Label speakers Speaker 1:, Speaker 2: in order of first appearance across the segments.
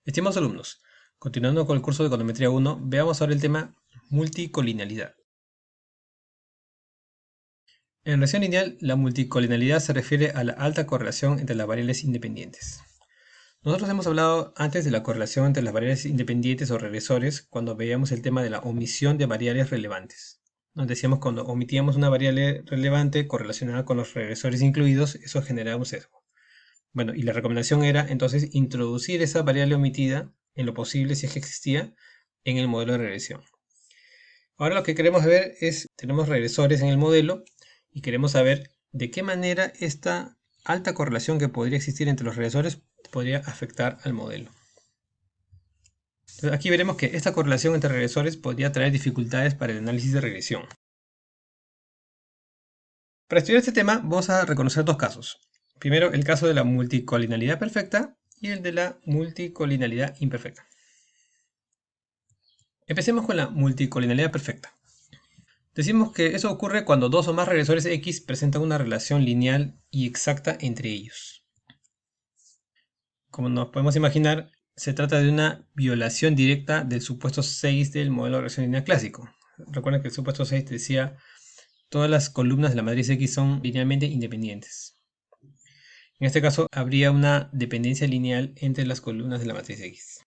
Speaker 1: Estimados alumnos, continuando con el curso de Econometría 1, veamos ahora el tema multicolinealidad. En relación lineal, la multicolinealidad se refiere a la alta correlación entre las variables independientes. Nosotros hemos hablado antes de la correlación entre las variables independientes o regresores cuando veíamos el tema de la omisión de variables relevantes. Nos decíamos cuando omitíamos una variable relevante correlacionada con los regresores incluidos, eso generaba un sesgo. Bueno, y la recomendación era entonces introducir esa variable omitida en lo posible, si es que existía, en el modelo de regresión. Ahora lo que queremos ver es, tenemos regresores en el modelo y queremos saber de qué manera esta alta correlación que podría existir entre los regresores podría afectar al modelo. Entonces aquí veremos que esta correlación entre regresores podría traer dificultades para el análisis de regresión. Para estudiar este tema vamos a reconocer dos casos. Primero, el caso de la multicolinealidad perfecta y el de la multicolinealidad imperfecta. Empecemos con la multicolinealidad perfecta. Decimos que eso ocurre cuando dos o más regresores X presentan una relación lineal y exacta entre ellos. Como nos podemos imaginar, se trata de una violación directa del supuesto 6 del modelo de regresión lineal clásico. Recuerden que el supuesto 6 decía todas las columnas de la matriz X son linealmente independientes. En este caso, habría una dependencia lineal entre las columnas de la matriz X.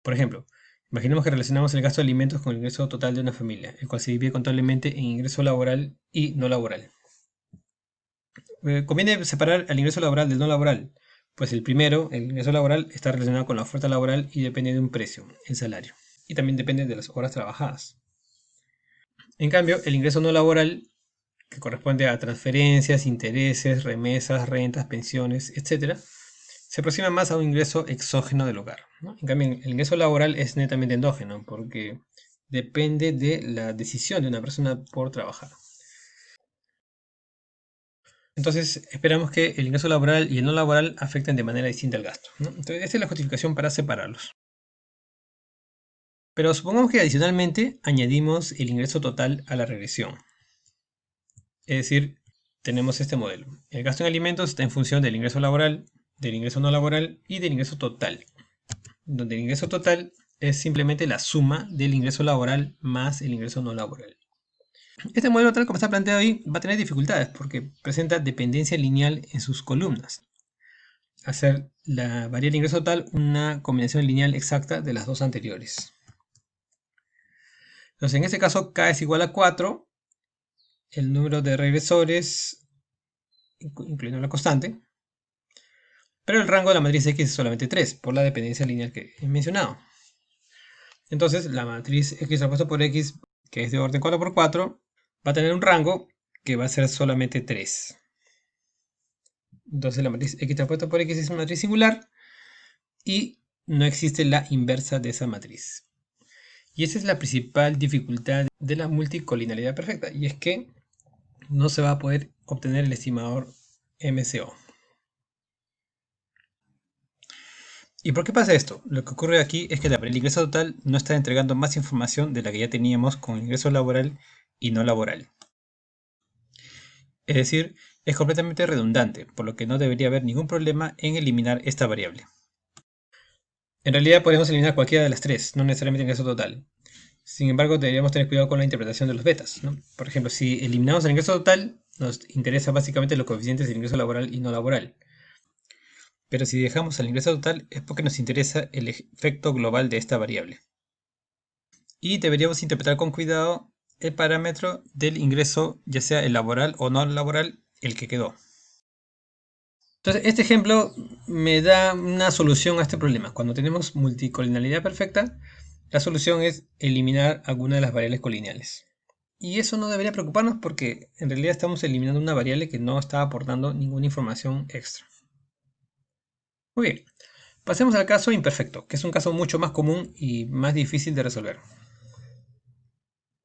Speaker 1: Por ejemplo, imaginemos que relacionamos el gasto de alimentos con el ingreso total de una familia, el cual se divide contablemente en ingreso laboral y no laboral. Conviene separar el ingreso laboral del no laboral, pues el primero, el ingreso laboral, está relacionado con la oferta laboral y depende de un precio, el salario, y también depende de las horas trabajadas. En cambio, el ingreso no laboral, que corresponde a transferencias, intereses, remesas, rentas, pensiones, etc., se aproxima más a un ingreso exógeno del hogar, ¿no? En cambio, el ingreso laboral es netamente endógeno porque depende de la decisión de una persona por trabajar. Entonces, esperamos que el ingreso laboral y el no laboral afecten de manera distinta al gasto, ¿no? Entonces, esta es la justificación para separarlos. Pero supongamos que adicionalmente añadimos el ingreso total a la regresión. Es decir, tenemos este modelo. El gasto en alimentos está en función del ingreso laboral, del ingreso no laboral y del ingreso total, donde el ingreso total es simplemente la suma del ingreso laboral más el ingreso no laboral. Este modelo, tal como está planteado ahí, va a tener dificultades porque presenta dependencia lineal en sus columnas. Hacer la variable ingreso total una combinación lineal exacta de las dos anteriores. Entonces, en este caso, K es igual a 4, el número de regresores, incluyendo la constante, pero el rango de la matriz X es solamente 3, por la dependencia lineal que he mencionado. Entonces, la matriz X repuesto por X, que es de orden 4 por 4, va a tener un rango que va a ser solamente 3. Entonces, la matriz X repuesto por X es una matriz singular y no existe la inversa de esa matriz. Y esa es la principal dificultad de la multicolinealidad perfecta, y es que no se va a poder obtener el estimador MCO. ¿Y por qué pasa esto? Lo que ocurre aquí es que el ingreso total no está entregando más información de la que ya teníamos con el ingreso laboral y no laboral. Es decir, es completamente redundante, por lo que no debería haber ningún problema en eliminar esta variable. En realidad podemos eliminar cualquiera de las tres, no necesariamente el ingreso total. Sin embargo, deberíamos tener cuidado con la interpretación de los betas, ¿no? Por ejemplo, si eliminamos el ingreso total, nos interesa básicamente los coeficientes del ingreso laboral y no laboral. Pero si dejamos el ingreso total es porque nos interesa el efecto global de esta variable. Y deberíamos interpretar con cuidado el parámetro del ingreso, ya sea el laboral o no laboral, el que quedó. Entonces, este ejemplo me da una solución a este problema. Cuando tenemos multicolinealidad perfecta, la solución es eliminar alguna de las variables colineales. Y eso no debería preocuparnos porque en realidad estamos eliminando una variable que no está aportando ninguna información extra. Muy bien, pasemos al caso imperfecto, que es un caso mucho más común y más difícil de resolver.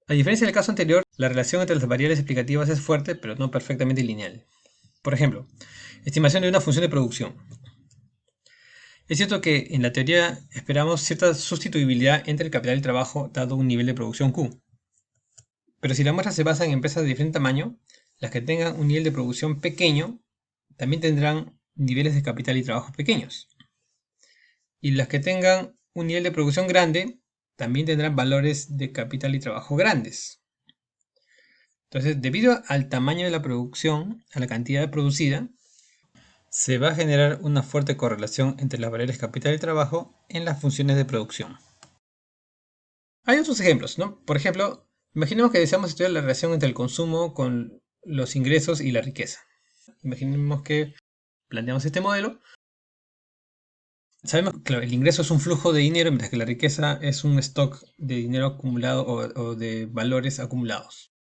Speaker 1: A diferencia del caso anterior, la relación entre las variables explicativas es fuerte, pero no perfectamente lineal. Por ejemplo, estimación de una función de producción. Es cierto que en la teoría esperamos cierta sustituibilidad entre el capital y el trabajo dado un nivel de producción Q. Pero si la muestra se basa en empresas de diferente tamaño, las que tengan un nivel de producción pequeño también tendrán niveles de capital y trabajo pequeños. Y las que tengan un nivel de producción grande también tendrán valores de capital y trabajo grandes. Entonces, debido al tamaño de la producción, a la cantidad producida, se va a generar una fuerte correlación entre las variables capital y trabajo en las funciones de producción. Hay otros ejemplos, ¿no? Por ejemplo, imaginemos que deseamos estudiar la relación entre el consumo con los ingresos y la riqueza. Imaginemos que planteamos este modelo. Sabemos que el ingreso es un flujo de dinero, mientras que la riqueza es un stock de dinero acumulado o de valores acumulados.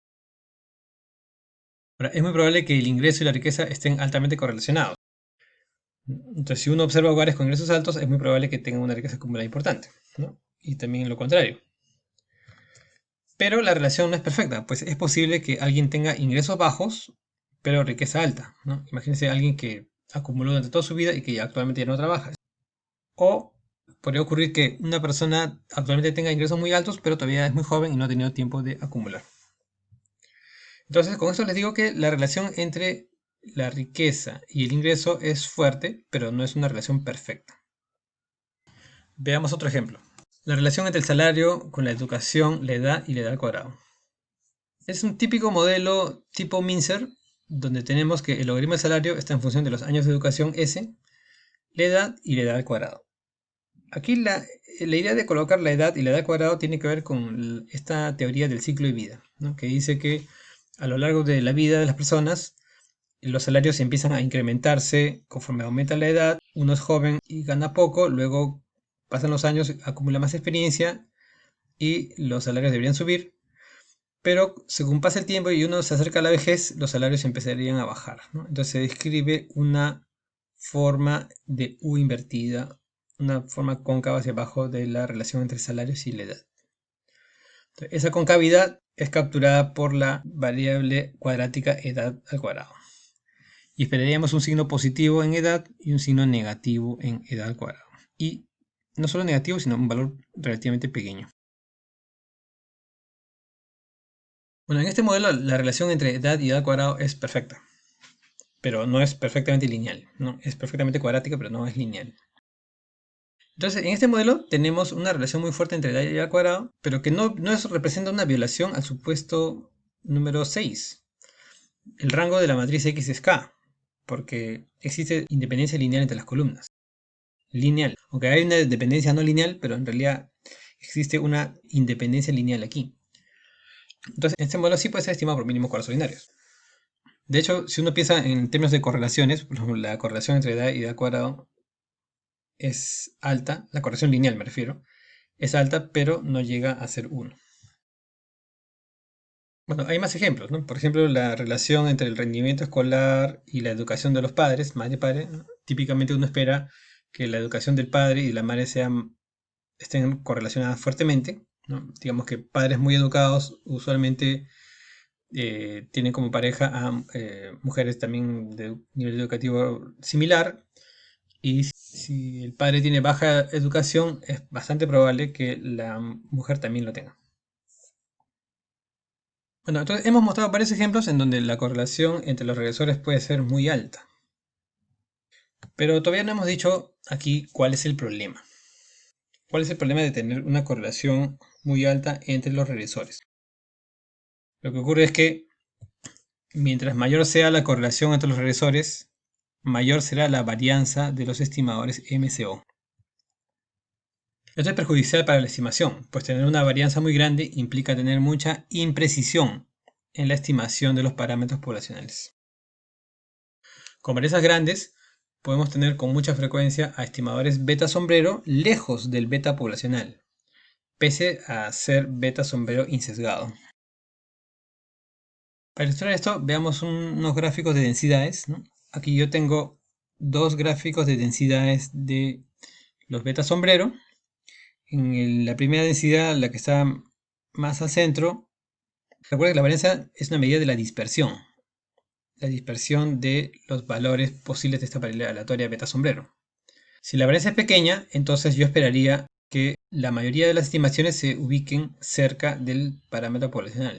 Speaker 1: Ahora, es muy probable que el ingreso y la riqueza estén altamente correlacionados. Entonces, si uno observa hogares con ingresos altos, es muy probable que tengan una riqueza acumulada importante, ¿no? Y también lo contrario. Pero la relación no es perfecta, pues es posible que alguien tenga ingresos bajos, pero riqueza alta, ¿no? Imagínense a alguien que acumuló durante toda su vida y que actualmente ya no trabaja. O podría ocurrir que una persona actualmente tenga ingresos muy altos, pero todavía es muy joven y no ha tenido tiempo de acumular. Entonces, con esto les digo que la relación entre la riqueza y el ingreso es fuerte, pero no es una relación perfecta. Veamos otro ejemplo. La relación entre el salario con la educación, la edad y la edad al cuadrado. Es un típico modelo tipo Mincer, donde tenemos que el logaritmo del salario está en función de los años de educación S, la edad y la edad al cuadrado. Aquí la idea de colocar la edad y la edad al cuadrado tiene que ver con esta teoría del ciclo de vida, ¿no? Que dice que a lo largo de la vida de las personas, los salarios empiezan a incrementarse conforme aumenta la edad. Uno es joven y gana poco, luego pasan los años, acumula más experiencia y los salarios deberían subir. Pero según pasa el tiempo y uno se acerca a la vejez, los salarios empezarían a bajar, ¿no? Entonces se describe una forma de U invertida, una forma cóncava hacia abajo de la relación entre salarios y la edad. Entonces, esa concavidad es capturada por la variable cuadrática edad al cuadrado. Y esperaríamos un signo positivo en edad y un signo negativo en edad al cuadrado. Y no solo negativo, sino un valor relativamente pequeño. Bueno, en este modelo la relación entre edad y edad al cuadrado es perfecta, pero no es perfectamente lineal, ¿no? Es perfectamente cuadrática, pero no es lineal. Entonces, en este modelo tenemos una relación muy fuerte entre edad y edad al cuadrado, pero que no representa una violación al supuesto número 6. El rango de la matriz X es K, porque existe independencia lineal entre las columnas. Lineal, aunque hay una dependencia no lineal, pero en realidad existe una independencia lineal aquí. Entonces, este modelo sí puede ser estimado por mínimos cuadrados ordinarios. De hecho, si uno piensa en términos de correlaciones, por ejemplo, la correlación entre edad y edad al cuadrado es alta, la correlación lineal me refiero, es alta, pero no llega a ser 1. Bueno, hay más ejemplos, ¿no? Por ejemplo, la relación entre el rendimiento escolar y la educación de los padres, madre y padre, ¿no? Típicamente uno espera que la educación del padre y de la madre estén correlacionadas fuertemente, ¿no? Digamos que padres muy educados usualmente tienen como pareja a mujeres también de nivel educativo similar, y si el padre tiene baja educación es bastante probable que la mujer también lo tenga. Bueno, entonces hemos mostrado varios ejemplos en donde la correlación entre los regresores puede ser muy alta, pero todavía no hemos dicho aquí cuál es el problema. ¿Cuál es el problema de tener una correlación muy alta entre los regresores? Lo que ocurre es que mientras mayor sea la correlación entre los regresores, mayor será la varianza de los estimadores MCO. Esto es perjudicial para la estimación, pues tener una varianza muy grande implica tener mucha imprecisión en la estimación de los parámetros poblacionales. Con varianzas grandes, podemos tener con mucha frecuencia a estimadores beta sombrero lejos del beta poblacional, pese a ser beta sombrero insesgado. Para ilustrar esto, veamos unos gráficos de densidades, ¿no? Aquí yo tengo dos gráficos de densidades de los beta sombrero. En la primera densidad, la que está más al centro, recuerda que la varianza es una medida de la dispersión de los valores posibles de esta variable aleatoria beta sombrero. Si la varianza es pequeña, entonces yo esperaría que la mayoría de las estimaciones se ubiquen cerca del parámetro poblacional.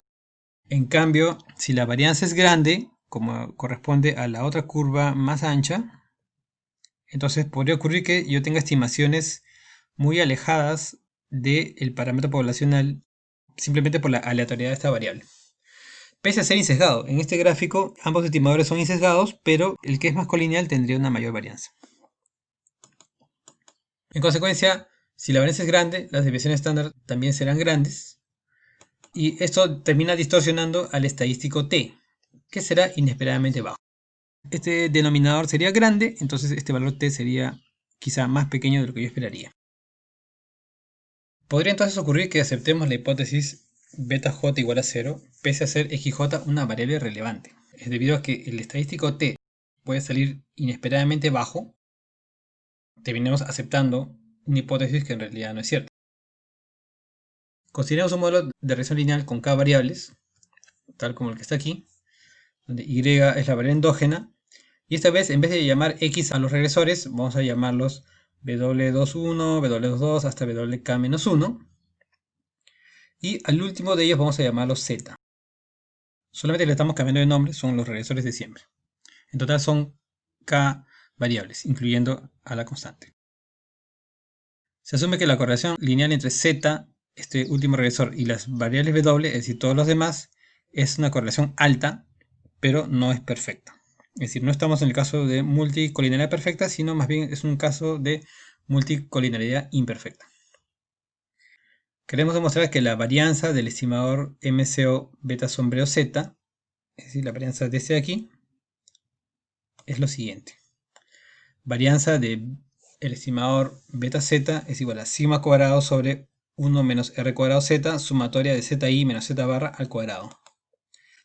Speaker 1: En cambio, si la varianza es grande, como corresponde a la otra curva más ancha, entonces podría ocurrir que yo tenga estimaciones muy alejadas del parámetro poblacional simplemente por la aleatoriedad de esta variable. Pese a ser insesgado, en este gráfico ambos estimadores son insesgados, pero el que es más colineal tendría una mayor varianza. En consecuencia, si la varianza es grande, las desviaciones estándar también serán grandes. Y esto termina distorsionando al estadístico t, que será inesperadamente bajo. Este denominador sería grande, entonces este valor t sería quizá más pequeño de lo que yo esperaría. Podría entonces ocurrir que aceptemos la hipótesis beta j igual a 0, pese a ser xj una variable relevante. Es debido a que el estadístico t puede salir inesperadamente bajo, terminemos aceptando una hipótesis que en realidad no es cierta. Consideremos un modelo de regresión lineal con k variables, tal como el que está aquí, donde y es la variable endógena, y esta vez en vez de llamar x a los regresores, vamos a llamarlos w21, w22 hasta wk-1, y al último de ellos vamos a llamarlos z. Solamente le estamos cambiando de nombre, son los regresores de siempre. En total son k variables, incluyendo a la constante. Se asume que la correlación lineal entre z, este último regresor, y las variables w, es decir, todos los demás, es una correlación alta, pero no es perfecta. Es decir, no estamos en el caso de multicolinaridad perfecta, sino más bien es un caso de multicolinaridad imperfecta. Queremos demostrar que la varianza del estimador MCO beta sombrero Z, es decir, la varianza de este de aquí, es lo siguiente. Varianza del estimador beta Z es igual a sigma cuadrado sobre 1 menos r cuadrado z, sumatoria de zi menos z barra al cuadrado.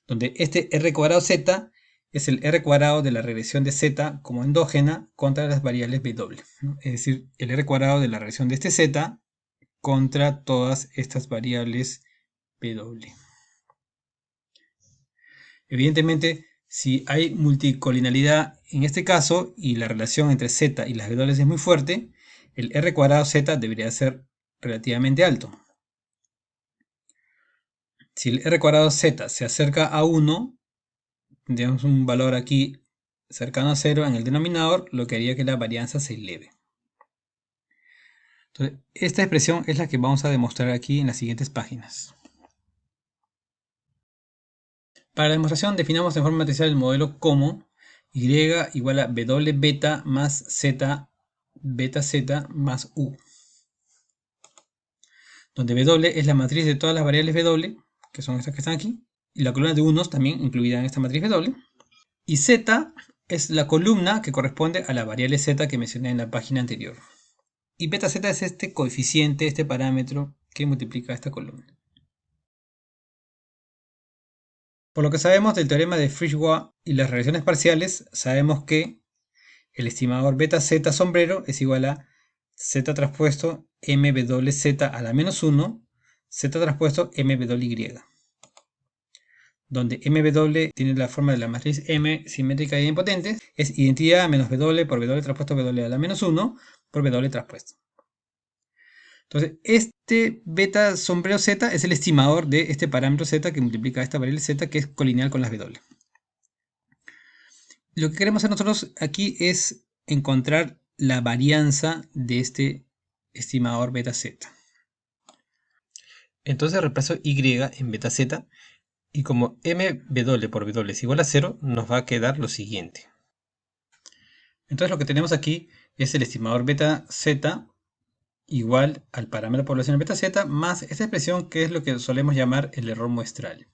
Speaker 1: Donde este r cuadrado z es el r cuadrado de la regresión de z como endógena contra las variables w. Es decir, el r cuadrado de la regresión de este z contra todas estas variables w. Evidentemente, si hay multicolinaridad en este caso y la relación entre z y las w es muy fuerte, el r cuadrado z debería ser relativamente alto. Si el r cuadrado z se acerca a 1, tendríamos un valor aquí cercano a 0 en el denominador, lo que haría que la varianza se eleve. Entonces, esta expresión es la que vamos a demostrar aquí en las siguientes páginas. Para la demostración definamos en forma matricial el modelo como y igual a w beta más z beta z más u, donde w es la matriz de todas las variables w, que son estas que están aquí, y la columna de unos también incluida en esta matriz w, y z es la columna que corresponde a la variable z que mencioné en la página anterior. Y beta z es este coeficiente, este parámetro que multiplica esta columna. Por lo que sabemos del teorema de Frijua y las regresiones parciales, sabemos que el estimador beta z sombrero es igual a z traspuesto mwz a la menos 1, z traspuesto mwy, donde mw tiene la forma de la matriz M simétrica de idempotentes, es identidad menos w por w traspuesto w a la menos 1 por w traspuesto. Entonces, este beta sombrero z es el estimador de este parámetro z que multiplica esta variable z que es colineal con las w. Lo que queremos hacer nosotros aquí es encontrar la varianza de este estimador beta z. Entonces reemplazo y en beta z y como mw por w es igual a 0, nos va a quedar lo siguiente. Entonces lo que tenemos aquí es el estimador beta z igual al parámetro poblacional beta z más esta expresión que es lo que solemos llamar el error muestral.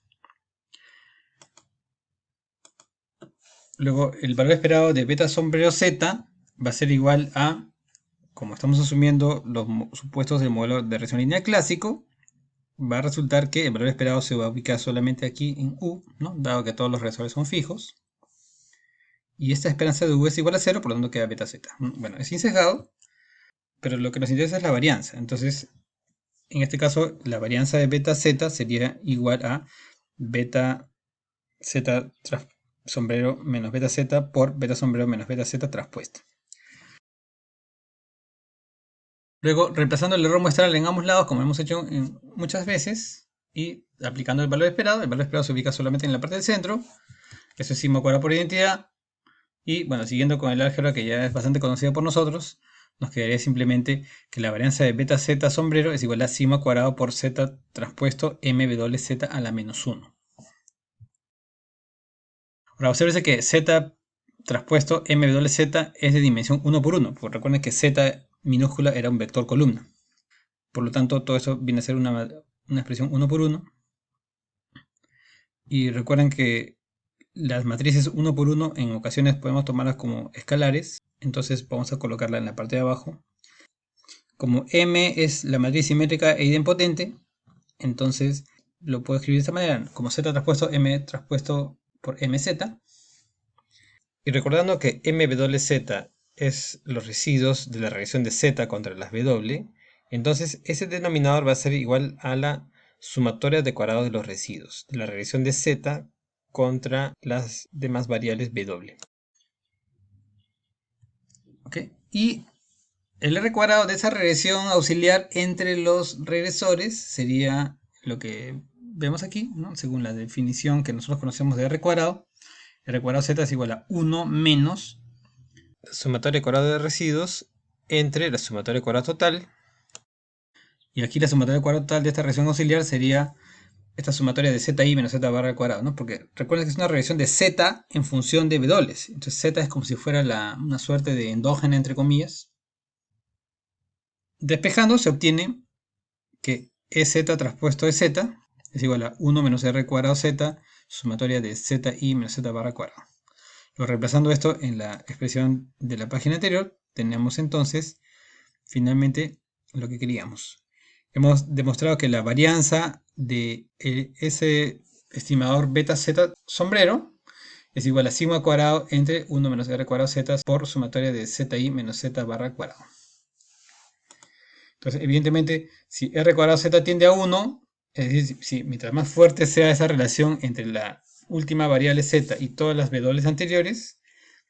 Speaker 1: Luego el valor esperado de beta sombrero z va a ser igual a, como estamos asumiendo los supuestos del modelo de regresión lineal clásico, va a resultar que el valor esperado se va a ubicar solamente aquí en u, ¿no? Dado que todos los regresores son fijos. Y esta esperanza de u es igual a 0, por lo tanto queda beta z. Bueno, es insesgado, pero lo que nos interesa es la varianza. Entonces, en este caso, la varianza de beta z sería igual a beta z sombrero menos beta z por beta sombrero menos beta z traspuesta. Luego, reemplazando el error muestral en ambos lados, como hemos hecho muchas veces, y aplicando el valor esperado se ubica solamente en la parte del centro. Eso es sigma cuadrado por identidad. Y bueno, siguiendo con el álgebra que ya es bastante conocido por nosotros, nos quedaría simplemente que la varianza de beta z sombrero es igual a sigma cuadrado por z transpuesto mWz a la menos 1. Ahora observen que z transpuesto mWz es de dimensión 1 por 1, porque recuerden que z minúscula era un vector columna. Por lo tanto, todo eso viene a ser una expresión 1 por 1. Y recuerden que las matrices 1 por 1 en ocasiones podemos tomarlas como escalares. Entonces vamos a colocarla en la parte de abajo. Como M es la matriz simétrica e idempotente, entonces lo puedo escribir de esta manera, como Z transpuesto M transpuesto por MZ. Y recordando que MWZ es los residuos de la reacción de Z contra las W, entonces ese denominador va a ser igual a la sumatoria de cuadrados de los residuos de la reacción de Z contra las demás variables W. ¿Okay? Y el R cuadrado de esa regresión auxiliar entre los regresores sería lo que vemos aquí, ¿no? Según la definición que nosotros conocemos de R cuadrado Z es igual a 1 menos la sumatoria de cuadrado de residuos entre la sumatoria de cuadrado total. Y aquí la sumatoria de cuadrado total de esta regresión auxiliar sería esta sumatoria de zi menos z barra al cuadrado, ¿no? Porque recuerden que es una regresión de z en función de w. Entonces z es como si fuera una suerte de endógena, entre comillas. Despejando se obtiene que EZ transpuesto EZ es igual a 1 menos R cuadrado Z, sumatoria de ZI menos Z barra cuadrado. Luego, reemplazando esto en la expresión de la página anterior, tenemos entonces finalmente lo que queríamos. Hemos demostrado que la varianza de ese estimador beta Z sombrero es igual a sigma cuadrado entre 1 menos R cuadrado Z por sumatoria de ZI menos Z barra cuadrado. Entonces, evidentemente, si R cuadrado Z tiende a 1, es decir, si mientras más fuerte sea esa relación entre la última variable Z y todas las W anteriores,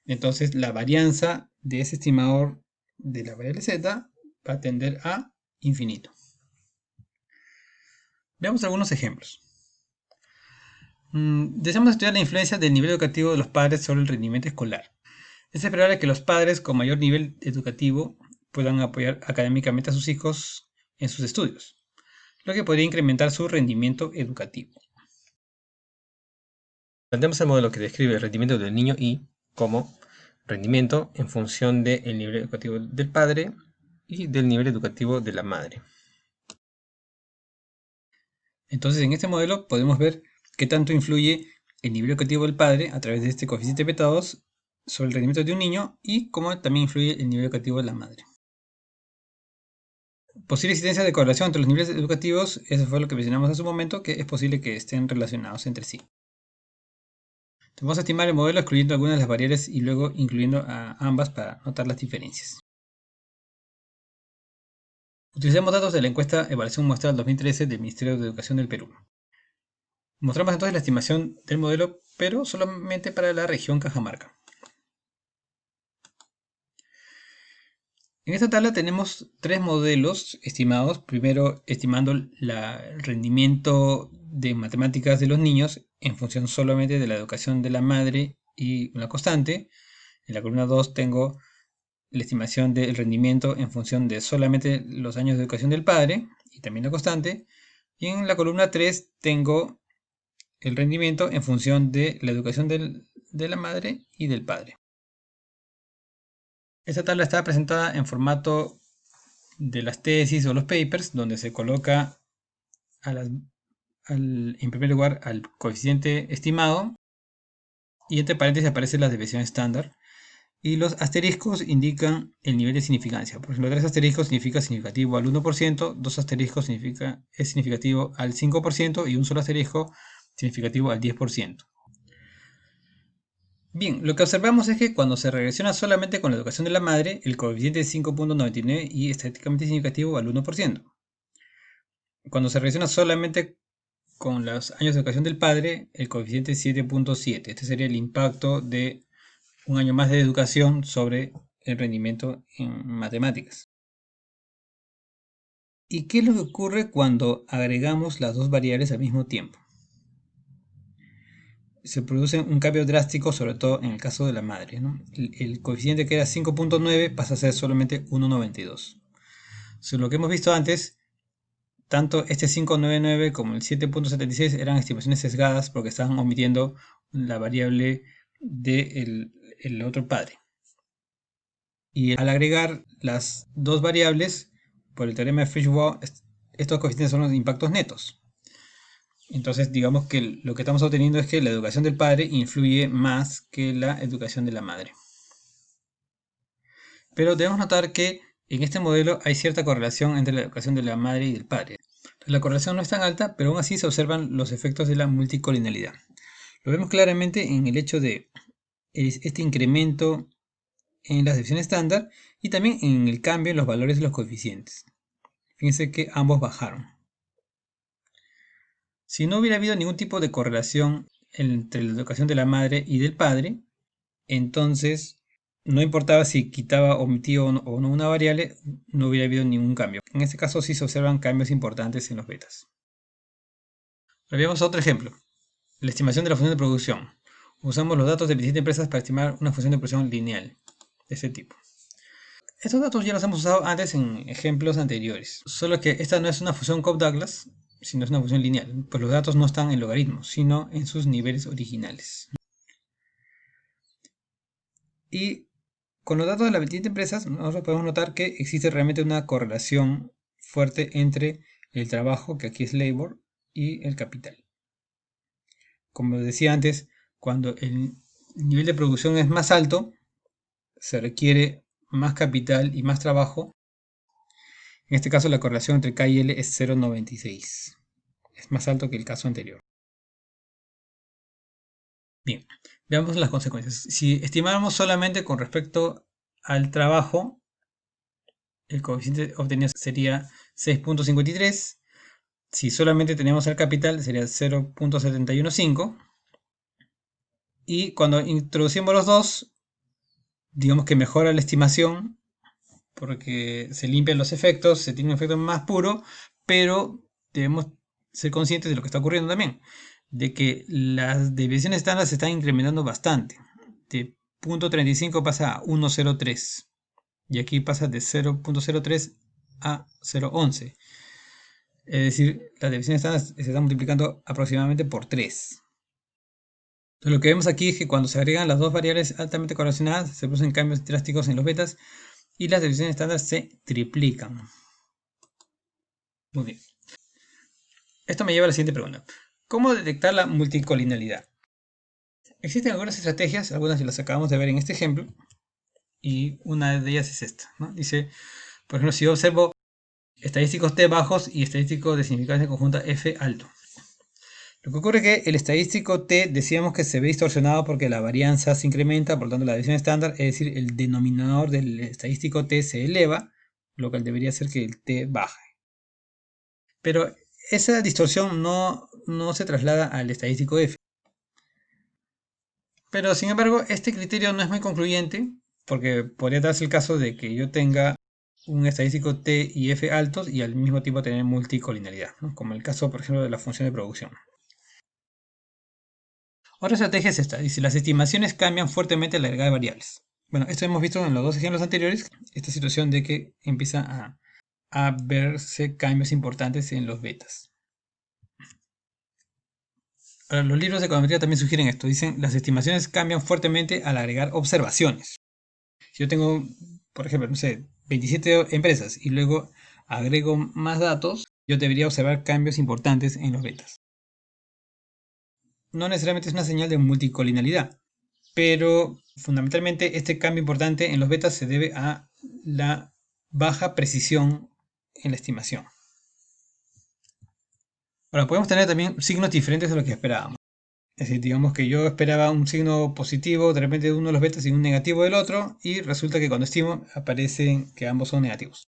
Speaker 1: entonces la varianza de ese estimador de la variable Z va a tender a infinito. Veamos algunos ejemplos. Deseamos estudiar la influencia del nivel educativo de los padres sobre el rendimiento escolar. Es esperable que los padres con mayor nivel educativo puedan apoyar académicamente a sus hijos en sus estudios, lo que podría incrementar su rendimiento educativo. Planteamos el modelo que describe el rendimiento del niño y como rendimiento en función del nivel educativo del padre y del nivel educativo de la madre. Entonces, en este modelo podemos ver qué tanto influye el nivel educativo del padre a través de este coeficiente beta 2 sobre el rendimiento de un niño y cómo también influye el nivel educativo de la madre. Posible existencia de correlación entre los niveles educativos, eso fue lo que mencionamos hace un momento, que es posible que estén relacionados entre sí. Entonces, vamos a estimar el modelo excluyendo algunas de las variables y luego incluyendo a ambas para notar las diferencias. Utilicemos datos de la encuesta Evaluación Muestral 2013 del Ministerio de Educación del Perú. Mostramos entonces la estimación del modelo, pero solamente para la región Cajamarca. En esta tabla tenemos tres modelos estimados. Primero, estimando el rendimiento de matemáticas de los niños en función solamente de la educación de la madre y una constante. En la columna 2 tengo la estimación del rendimiento en función de solamente los años de educación del padre y también la constante. Y en la columna 3 tengo el rendimiento en función de la educación de la madre y del padre. Esta tabla está presentada en formato de las tesis o los papers, donde se coloca en primer lugar al coeficiente estimado y entre paréntesis aparecen las desviaciones estándar. Y los asteriscos indican el nivel de significancia. Por ejemplo, 3 asteriscos significa significativo al 1%, 2 asteriscos es significativo al 5% y un solo asterisco significativo al 10%. Bien, lo que observamos es que cuando se regresiona solamente con la educación de la madre, el coeficiente es 5.99 y estadísticamente significativo al 1%. Cuando se regresiona solamente con los años de educación del padre, el coeficiente es 7.7. Este sería el impacto de un año más de educación sobre el rendimiento en matemáticas. ¿Y qué es lo que ocurre cuando agregamos las dos variables al mismo tiempo? se produce un cambio drástico, sobre todo en el caso de la madre, ¿no? El coeficiente que era 5.9 pasa a ser solamente 1.92. Según lo que hemos visto antes, tanto este 5.99 como el 7.76 eran estimaciones sesgadas porque estaban omitiendo la variable del otro padre. Y al agregar las dos variables, por el teorema de Fishbaugh, estos coeficientes son los impactos netos. Entonces, digamos que lo que estamos obteniendo es que la educación del padre influye más que la educación de la madre. Pero debemos notar que en este modelo hay cierta correlación entre la educación de la madre y del padre. La correlación no es tan alta, pero aún así se observan los efectos de la multicolinalidad. Lo vemos claramente en el hecho de este incremento en las desviaciones estándar y también en el cambio en los valores de los coeficientes. Fíjense que ambos bajaron. Si no hubiera habido ningún tipo de correlación entre la educación de la madre y del padre, entonces no importaba si quitaba, omitía o no una variable, no hubiera habido ningún cambio. En este caso sí se observan cambios importantes en los betas. Veamos otro ejemplo. La estimación de la función de producción. Usamos los datos de 27 empresas para estimar una función de producción lineal de este tipo. Estos datos ya los hemos usado antes en ejemplos anteriores, solo que esta no es una función Cobb-Douglas, sino es una función lineal, pues los datos no están en logaritmos, sino en sus niveles originales. Y con los datos de las 27 empresas, nosotros podemos notar que existe realmente una correlación fuerte entre el trabajo, que aquí es labor, y el capital. Como decía antes, cuando el nivel de producción es más alto, se requiere más capital y más trabajo. En este caso la correlación entre K y L es 0.96. Es más alto que el caso anterior. Bien, veamos las consecuencias. Si estimáramos solamente con respecto al trabajo, el coeficiente obtenido sería 6.53. Si solamente tenemos el capital sería 0.715. Y cuando introducimos los dos, digamos que mejora la estimación porque se limpian los efectos, se tiene un efecto más puro, pero debemos ser conscientes de lo que está ocurriendo también, de que las desviaciones estándar se están incrementando bastante. De 0.35 pasa a 1.03 y aquí pasa de 0.03 a 0.11. Es decir, las desviaciones estándar se están multiplicando aproximadamente por 3. Entonces, lo que vemos aquí es que cuando se agregan las dos variables altamente correlacionadas, se producen cambios drásticos en los betas y las desviaciones estándar se triplican. Muy bien. Esto me lleva a la siguiente pregunta. ¿Cómo detectar la multicolinalidad? Existen algunas estrategias, algunas las acabamos de ver en este ejemplo, y una de ellas es esta, ¿no? Dice, por ejemplo, si yo observo estadísticos T bajos y estadísticos de significancia conjunta F alto. Lo que ocurre es que el estadístico T decíamos que se ve distorsionado porque la varianza se incrementa, por lo tanto la desviación estándar, es decir, el denominador del estadístico T se eleva, lo cual debería hacer que el T baje. Pero esa distorsión no se traslada al estadístico F. Pero sin embargo, este criterio no es muy concluyente, porque podría darse el caso de que yo tenga un estadístico T y F altos y al mismo tiempo tener multicolinalidad, ¿no? Como el caso, por ejemplo, de la función de producción. Otra estrategia es esta, dice, las estimaciones cambian fuertemente al agregar variables. Bueno, esto hemos visto en los dos ejemplos anteriores, esta situación de que empieza a verse cambios importantes en los betas. Ahora, los libros de econometría también sugieren esto, dicen, las estimaciones cambian fuertemente al agregar observaciones. Si yo tengo, por ejemplo, no sé, 27 empresas y luego agrego más datos, yo debería observar cambios importantes en los betas. No necesariamente es una señal de multicolinalidad, pero fundamentalmente este cambio importante en los betas se debe a la baja precisión en la estimación. Ahora, podemos tener también signos diferentes de lo que esperábamos. Es decir, digamos que yo esperaba un signo positivo de repente de uno de los betas y un negativo del otro, y resulta que cuando estimo aparecen que ambos son negativos.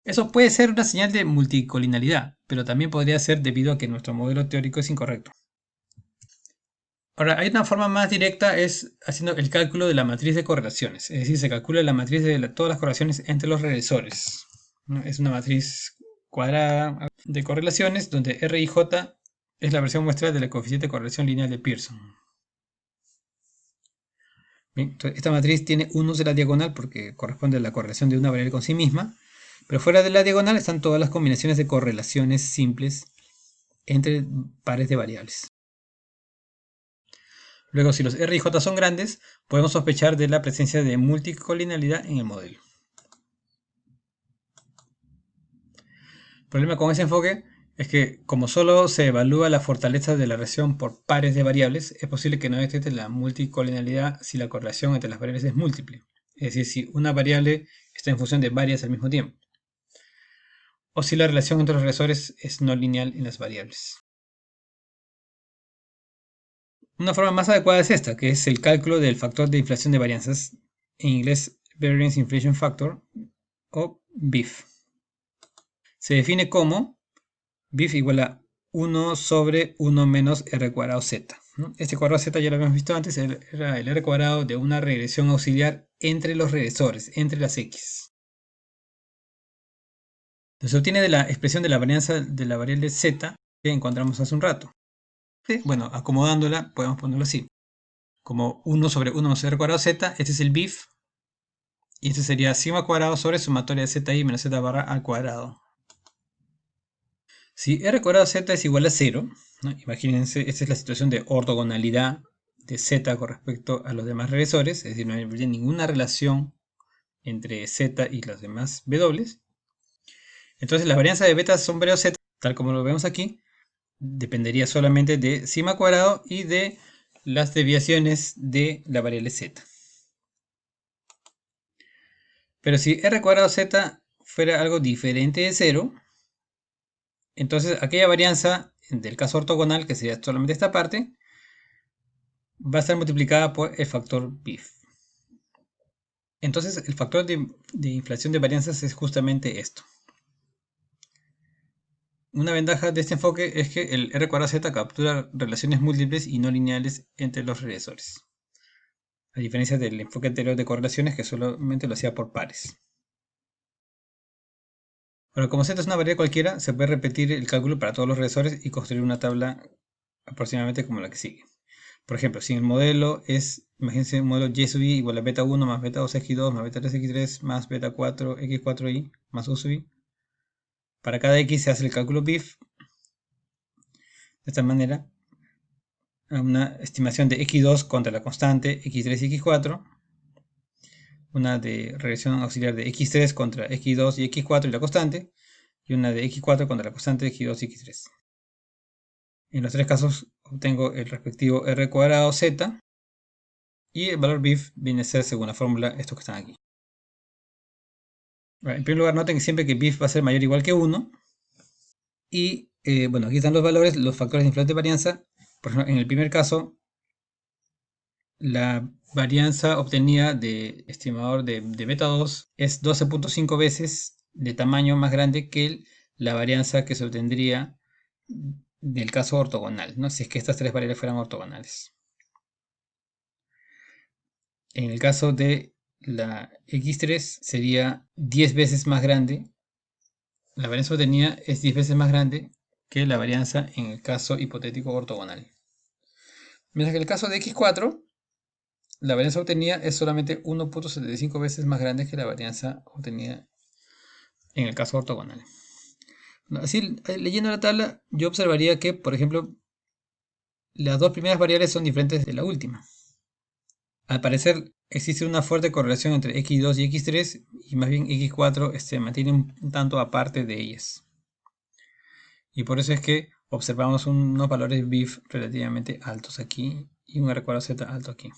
Speaker 1: Eso puede ser una señal de multicolinalidad, pero también podría ser debido a que nuestro modelo teórico es incorrecto. Ahora, hay una forma más directa, es haciendo el cálculo de la matriz de correlaciones. Es decir, se calcula la matriz de todas las correlaciones entre los regresores, ¿no? Es una matriz cuadrada de correlaciones donde R y J Es la versión muestral del coeficiente de correlación lineal de Pearson. Bien, entonces esta matriz tiene unos de la diagonal porque corresponde a la correlación de una variable con sí misma, pero fuera de la diagonal están todas las combinaciones de correlaciones simples entre pares de variables. Luego, si los R y J son grandes, podemos sospechar de la presencia de multicolinialidad en el modelo. El problema con ese enfoque es que, como solo se evalúa la fortaleza de la relación por pares de variables, es posible que no detecte la multicolinialidad si la correlación entre las variables es múltiple. Es decir, si una variable está en función de varias al mismo tiempo. O si la relación entre los regresores es no lineal en las variables. Una forma más adecuada es esta, que es el cálculo del factor de inflación de varianzas, en inglés Variance Inflation Factor, o BIF. Se define como BIF igual a 1 sobre 1 menos R cuadrado Z. Este cuadrado Z ya lo habíamos visto antes, era el R cuadrado de una regresión auxiliar entre los regresores, entre las X. Se obtiene de la expresión de la varianza de la variable Z que encontramos hace un rato. Bueno, acomodándola, podemos ponerlo así. Como 1 sobre 1 menos R cuadrado Z, este es el BIF. Y este sería sigma cuadrado sobre sumatoria de ZI menos Z barra al cuadrado. Si R cuadrado Z es igual a 0, ¿no? Imagínense, esta es la situación de ortogonalidad de Z con respecto a los demás regresores, es decir, no hay ninguna relación entre Z y los demás W. Entonces la varianza de beta sombreado Z, tal como lo vemos aquí, dependería solamente de sigma cuadrado y de las desviaciones de la variable Z. Pero si R cuadrado Z fuera algo diferente de 0, entonces aquella varianza del caso ortogonal, que sería solamente esta parte, va a estar multiplicada por el factor BIF. Entonces el factor de inflación de varianzas es justamente esto. Una ventaja de este enfoque es que el R cuadrado Z captura relaciones múltiples y no lineales entre los regresores, a diferencia del enfoque anterior de correlaciones que solamente lo hacía por pares. Bueno, como Z es una variable cualquiera, se puede repetir el cálculo para todos los regresores y construir una tabla aproximadamente como la que sigue. Por ejemplo, si el modelo es, imagínense, un modelo Y sub i igual a beta 1 más beta 2 x2 más beta 3 x3 más beta 4 x4i más u sub i. Para cada x se hace el cálculo BIF. De esta manera, una estimación de x2 contra la constante x3 y x4. Una de regresión auxiliar de x3 contra x2 y x4 y la constante. Y una de x4 contra la constante de x2 y x3. En los tres casos obtengo el respectivo R cuadrado Z. Y el valor BIF viene a ser, según la fórmula, estos que están aquí. En primer lugar, noten siempre que BIF va a ser mayor o igual que 1. Y bueno, aquí están los valores, los factores de inflación de varianza. Por ejemplo, en el primer caso, la varianza obtenida de estimador de beta 2 es 12.5 veces de tamaño más grande que la varianza que se obtendría del caso ortogonal, ¿no? Si es que estas tres variables fueran ortogonales. En el caso de la x3 sería 10 veces más grande. La varianza obtenida es 10 veces más grande que la varianza en el caso hipotético ortogonal. Mientras que en el caso de x4, la varianza obtenida es solamente 1.75 veces más grande que la varianza obtenida en el caso ortogonal. Así, leyendo la tabla, yo observaría que, por ejemplo, las dos primeras variables son diferentes de la última. Al parecer, existe una fuerte correlación entre x2 y x3, y más bien x4 se mantiene un tanto aparte de ellas. Y por eso es que observamos unos valores BIF relativamente altos aquí y un R cuadrado Z alto aquí.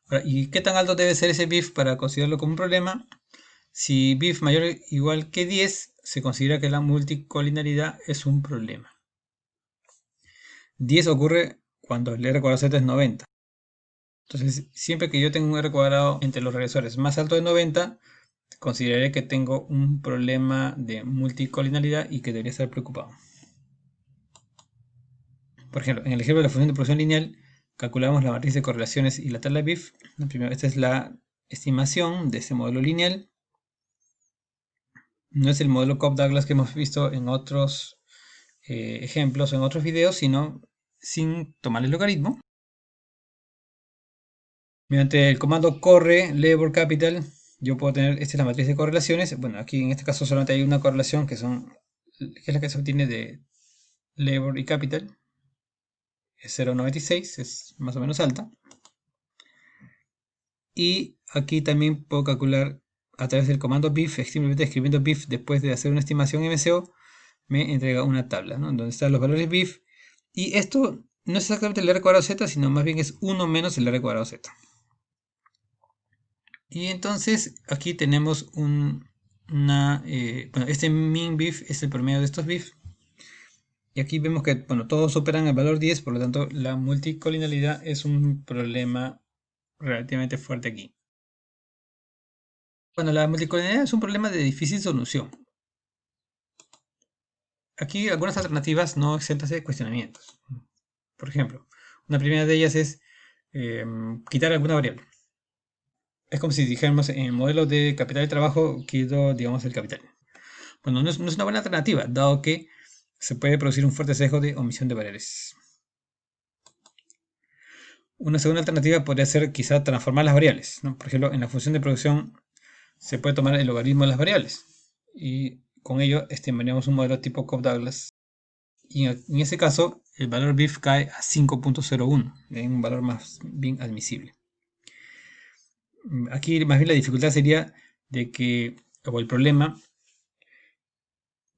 Speaker 1: Ahora, ¿y qué tan alto debe ser ese BIF para considerarlo como un problema? Si BIF mayor o igual que 10, se considera que la multicolinaridad es un problema. 10 ocurre cuando el R cuadrado Z es 90. Entonces, siempre que yo tenga un R cuadrado entre los regresores más alto de 90, consideraré que tengo un problema de multicolinaridad y que debería estar preocupado. Por ejemplo, en el ejemplo de la función de producción lineal, calculamos la matriz de correlaciones y la tabla BIF. Primero, esta es la estimación de este modelo lineal. No es el modelo Cobb-Douglas que hemos visto en otros ejemplos en otros videos, sino sin tomar el logaritmo. Mediante el comando corre labor capital, yo puedo tener, esta es la matriz de correlaciones. Bueno, aquí en este caso solamente hay una correlación que es la que se obtiene de labor y capital. Es 0,96, es más o menos alta. Y aquí también puedo calcular a través del comando BIF, simplemente escribiendo BIF después de hacer una estimación MCO, me entrega una tabla, ¿no? Donde están los valores BIF. Y esto no es exactamente el R cuadrado Z, sino más bien es 1 menos el R cuadrado Z. Y entonces aquí tenemos bueno, este min BIF es el promedio de estos BIF. Y aquí vemos que, bueno, todos superan el valor 10, por lo tanto la multicolinalidad es un problema relativamente fuerte aquí. Bueno, la multicolinalidad es un problema de difícil solución. Aquí algunas alternativas no exentas de cuestionamientos. Por ejemplo, una primera de ellas es quitar alguna variable. Es como si dijéramos en el modelo de capital de trabajo quito, digamos, el capital. Bueno, no es una buena alternativa, dado que se puede producir un fuerte sesgo de omisión de variables. Una segunda alternativa podría ser quizá transformar las variables, ¿no? Por ejemplo, en la función de producción se puede tomar el logaritmo de las variables y con ello estimaríamos un modelo tipo Cobb-Douglas. Y en ese caso, el valor BIF cae a 5.01, un valor más bien admisible. Aquí más bien la dificultad sería de que, o el problema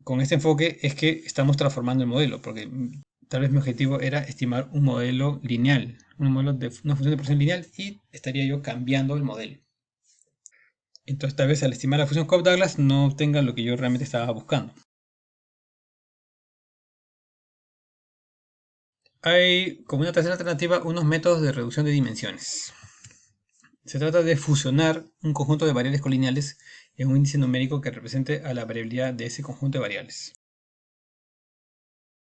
Speaker 1: con este enfoque es que estamos transformando el modelo, porque tal vez mi objetivo era estimar un modelo lineal, un modelo de una función de producción lineal, y estaría yo cambiando el modelo. Entonces tal vez al estimar la función Cobb-Douglas no obtenga lo que yo realmente estaba buscando. Hay como una tercera alternativa unos métodos de reducción de dimensiones. Se trata de fusionar un conjunto de variables colineales en un índice numérico que represente a la variabilidad de ese conjunto de variables.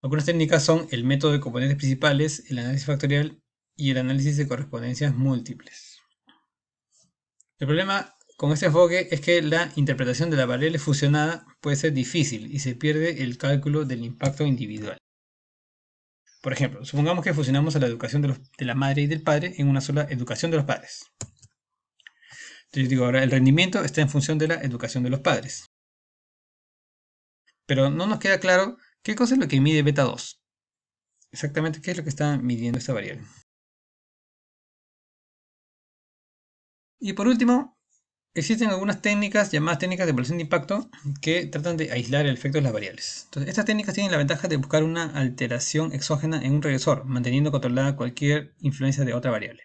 Speaker 1: Algunas técnicas son el método de componentes principales, el análisis factorial y el análisis de correspondencias múltiples. El problema con este enfoque es que la interpretación de la variable fusionada puede ser difícil y se pierde el cálculo del impacto individual. Por ejemplo, supongamos que fusionamos a la educación de la madre y del padre en una sola educación de los padres. Entonces yo digo, ahora el rendimiento está en función de la educación de los padres. Pero no nos queda claro qué cosa es lo que mide beta 2. Exactamente qué es lo que está midiendo esta variable. Y por último, existen algunas técnicas llamadas técnicas de evaluación de impacto que tratan de aislar el efecto de las variables. Entonces, estas técnicas tienen la ventaja de buscar una alteración exógena en un regresor, manteniendo controlada cualquier influencia de otra variable.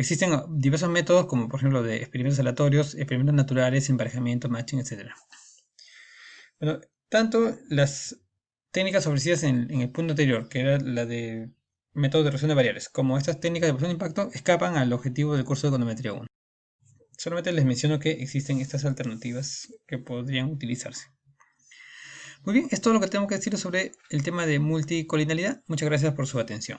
Speaker 1: Existen diversos métodos, como por ejemplo de experimentos aleatorios, experimentos naturales, emparejamiento, matching, etc. Bueno, tanto las técnicas ofrecidas en el punto anterior, que era la de método de reducción de variables, como estas técnicas de evaluación de impacto, escapan al objetivo del curso de econometría 1. Solamente les menciono que existen estas alternativas que podrían utilizarse. Muy bien, es todo lo que tengo que decir sobre el tema de multicolinalidad. Muchas gracias por su atención.